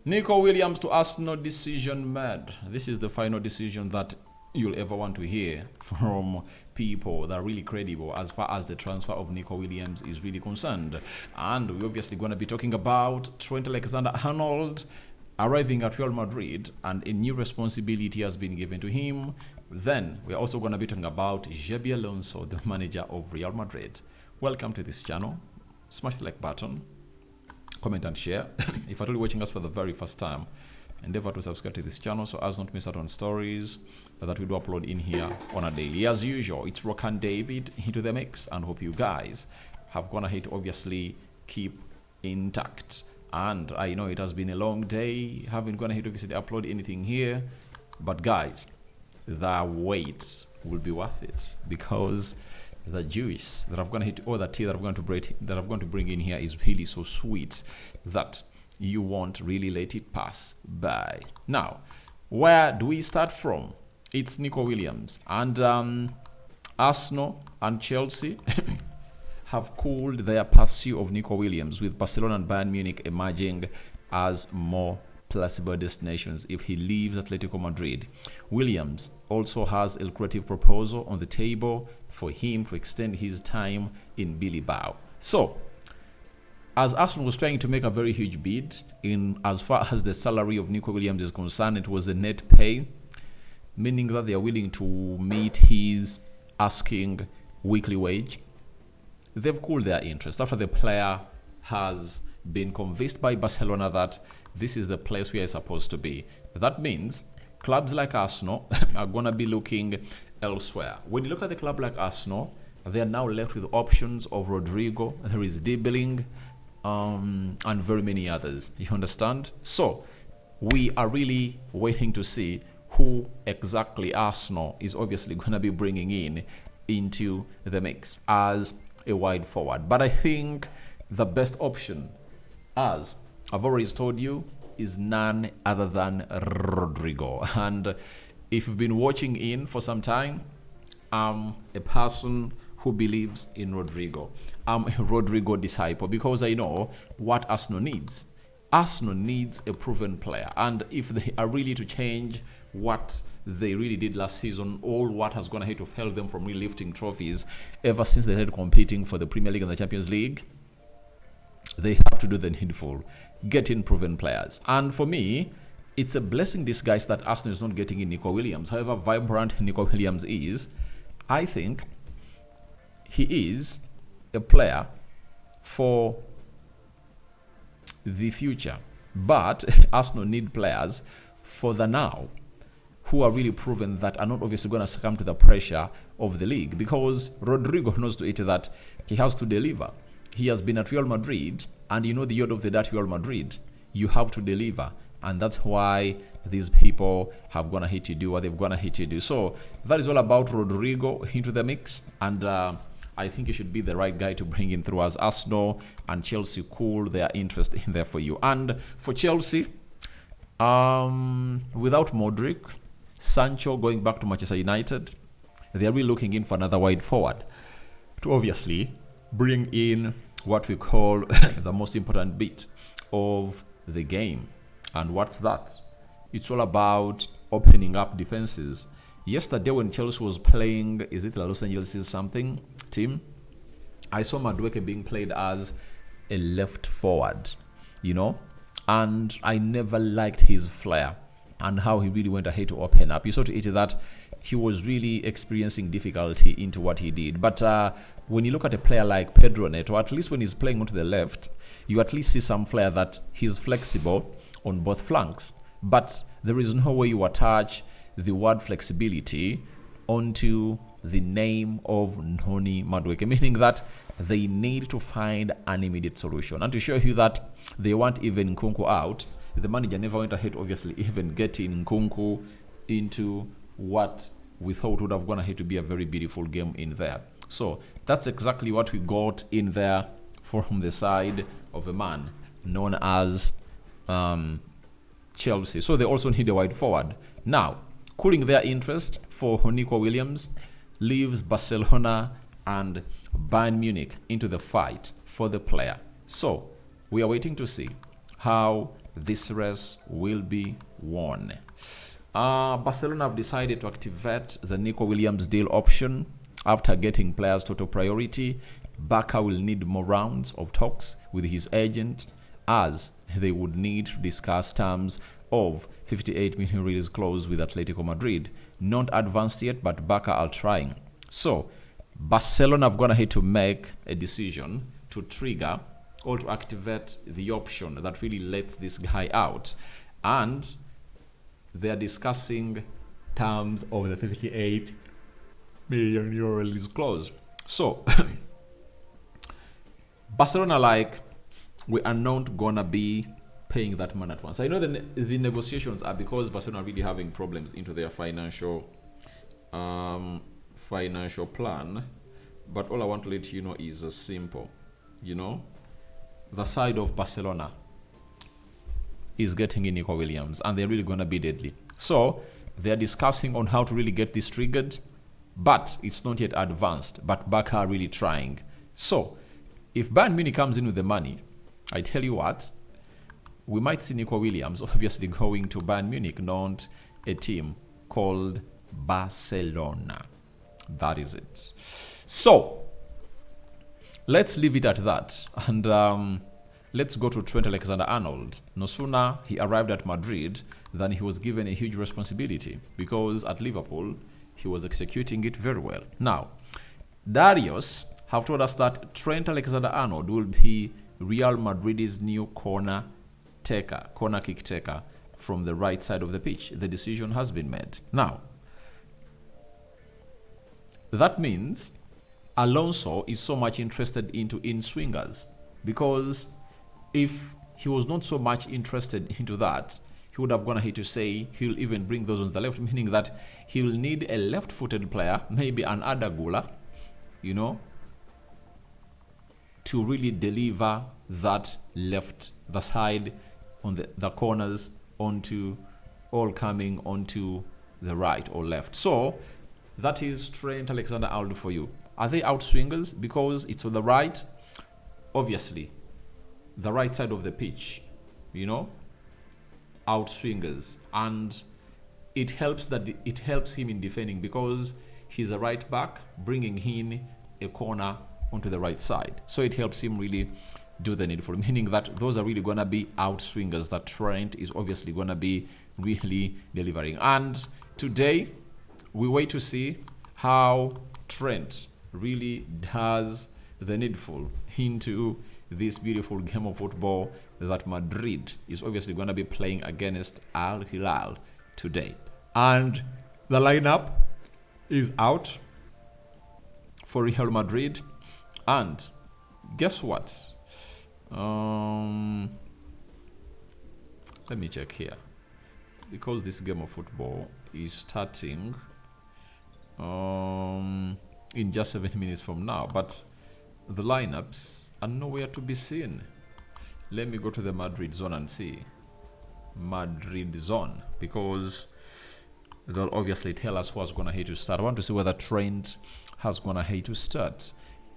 Nico Williams to Arsenal, decision made. This is the final decision that you'll ever want to hear from people that are really credible as far as the transfer of Nico Williams is really concerned. And we're obviously going to be talking about Trent Alexander-Arnold arriving at Real Madrid and a new responsibility has been given to him. Then we're also going to be talking about Xabi Alonso, the manager of Real Madrid. Welcome to this channel. Smash the like button, comment and share. If you're watching us for the very first time, endeavor to subscribe to this channel so as not to miss out on stories that we do upload in here on a daily. As usual, it's Rokani David into the mix, and hope you guys have gone ahead to obviously keep intact. And I know it has been a long day, haven't gone ahead to obviously upload anything here, but guys, the wait will be worth it, because the juice that I've gone to hit, or the tea that I'm going to bring in here is really so sweet that you won't really let it pass by. Now, where do we start from? It's Nico Williams, and Arsenal and Chelsea have cooled their pursuit of Nico Williams, with Barcelona and Bayern Munich emerging as more plausible destinations if he leaves Atletico Madrid. Williams also has a lucrative proposal on the table for him to extend his time in Bilbao. So, as Arsenal was trying to make a very huge bid in as far as the salary of Nico Williams is concerned, it was the net pay, meaning that they are willing to meet his asking weekly wage. They've cooled their interest after the player has been convinced by Barcelona that this is the place where he's supposed to be. That means clubs like Arsenal are going to be looking elsewhere. When you look at the club like Arsenal, they are now left with options of Rodrigo, there is Dibbling, and very many others. You understand? So we are really waiting to see who exactly Arsenal is obviously going to be bringing in into the mix as a wide forward. But I think the best option, as I've already told you, is none other than Rodrigo. And if you've been watching in for some time, I'm a person who believes in Rodrigo. I'm a Rodrigo disciple because I know what Arsenal needs. Arsenal needs a proven player. And if they are really to change what they really did last season, all what has gone ahead to fail them from really lifting trophies ever since they started competing for the Premier League and the Champions League, they have to do the needful, get in proven players. And for me, it's a blessing disguise that Arsenal is not getting in Nico Williams. However vibrant Nico Williams is, I think he is a player for the future. But Arsenal need players for the now who are really proven, that are not obviously going to succumb to the pressure of the league, because Rodrigo knows to it that he has to deliver. He has been at Real Madrid, and you know the order of the that Real Madrid, you have to deliver. And that's why these people have gone ahead to do what they've gone ahead to do. So that is all about Rodrigo into the mix. And I think he should be the right guy to bring in through, as Arsenal and Chelsea cool their interest in there for you. And for Chelsea, without Modric, Sancho going back to Manchester United, they are really looking in for another wide forward to obviously bring in what we call the most important bit of the game. And what's that? It's all about opening up defenses. Yesterday when Chelsea was playing, is it the Los Angeles something team, I saw Madueke being played as a left forward, you know, and I never liked his flair and how he really went ahead to open up. You saw to it that he was really experiencing difficulty into what he did. But when you look at a player like Pedro Neto, at least when he's playing onto the left, you at least see some flair that he's flexible on both flanks. But there is no way you attach the word flexibility onto the name of Noni Madueke, meaning that they need to find an immediate solution. And to show you that they want even Nkunku out, the manager never went ahead, obviously, even getting Nkunku into what we thought would have gone ahead to be a very beautiful game in there. So that's exactly what we got in there from the side of a man known as Chelsea. So they also need a wide forward. Now, cooling their interest for Nico Williams leaves Barcelona and Bayern Munich into the fight for the player. So we are waiting to see how this race will be won. Barcelona have decided to activate the Nico Williams deal option after getting players total priority. Barca will need more rounds of talks with his agent, as they would need to discuss terms of 58 million release clause with Atletico Madrid. Not advanced yet, but Barca are trying. So Barcelona have gone ahead to make a decision to trigger or to activate the option that really lets this guy out, and they are discussing terms of the 58 million euro release clause. So Barcelona, like, we are not gonna be paying that money at once. I know the negotiations are because Barcelona are really having problems into their financial plan, but all I want to let you know is simple. You know, the side of Barcelona is getting in Nico Williams, and they're really gonna be deadly. So they're discussing on how to really get this triggered, but it's not yet advanced. But Barca are really trying. So if Bayern Munich comes in with the money, I tell you what, we might see Nico Williams obviously going to Bayern Munich, not a team called Barcelona. That is it. So let's leave it at that, and let's go to Trent Alexander-Arnold. No sooner he arrived at Madrid than he was given a huge responsibility, because at Liverpool he was executing it very well. Now, Darius have told us that Trent Alexander-Arnold will be Real Madrid's new corner kick taker from the right side of the pitch. The decision has been made. Now, that means Alonso is so much interested into in-swingers, because if he was not so much interested into that, he would have gone ahead to say he'll even bring those on the left, meaning that he will need a left-footed player, maybe an Adagula, you know, to really deliver that the side on the corners onto, all coming onto the right or left. So that is Trent Alexander-Arnold for you. Are they outswingers? Because it's on the right, obviously, the right side of the pitch, you know, outswingers, and it helps him in defending, because he's a right back bringing in a corner onto the right side. So it helps him really do the needful, meaning that those are really going to be outswingers that Trent is obviously going to be really delivering. And today we wait to see how Trent really does the needful into this beautiful game of football that Madrid is obviously going to be playing against Al Hilal today. And the lineup is out for Real Madrid. And guess what? Let me check here, because this game of football is starting in just 7 minutes from now, but the lineups are nowhere to be seen. Let me go to the Madrid zone and see. Madrid zone, because they'll obviously tell us who's going to hate to start. I want to see whether Trent has going to hate to start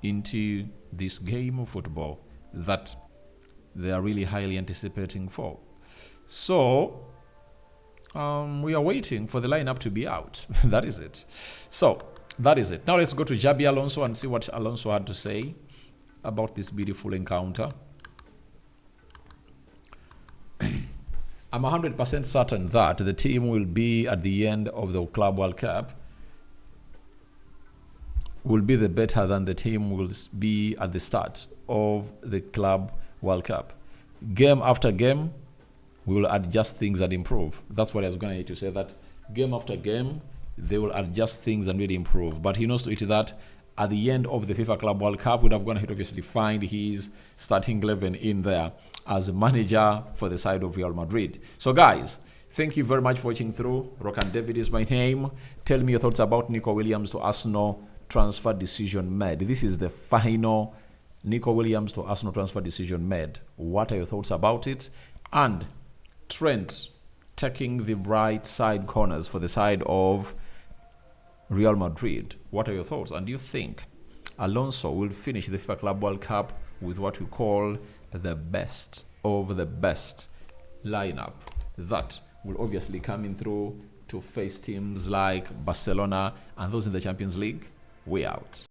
into this game of football that they are really highly anticipating for. So we are waiting for the lineup to be out. That is it. So that is it. Now let's go to Xabi Alonso and see what Alonso had to say about this beautiful encounter. I'm 100% certain that the team will be at the end of the Club World Cup will be the better than the team will be at the start of the Club World Cup. Game after game, we will adjust things and improve. That's what I was going to say, that game after game, they will adjust things and really improve. But he knows to it that at the end of the FIFA Club World Cup, would have gone ahead to obviously find his starting 11 in there as a manager for the side of Real Madrid. So guys, thank you very much for watching through. Rokani David is my name. Tell me your thoughts about Nico Williams to Arsenal transfer decision made. This is the final Nico Williams to Arsenal transfer decision made. What are your thoughts about it? And Trent taking the right side corners for the side of Real Madrid. What are your thoughts? And do you think Alonso will finish the FIFA Club World Cup with what we call the best of the best lineup that will obviously come in through to face teams like Barcelona and those in the Champions League. We out.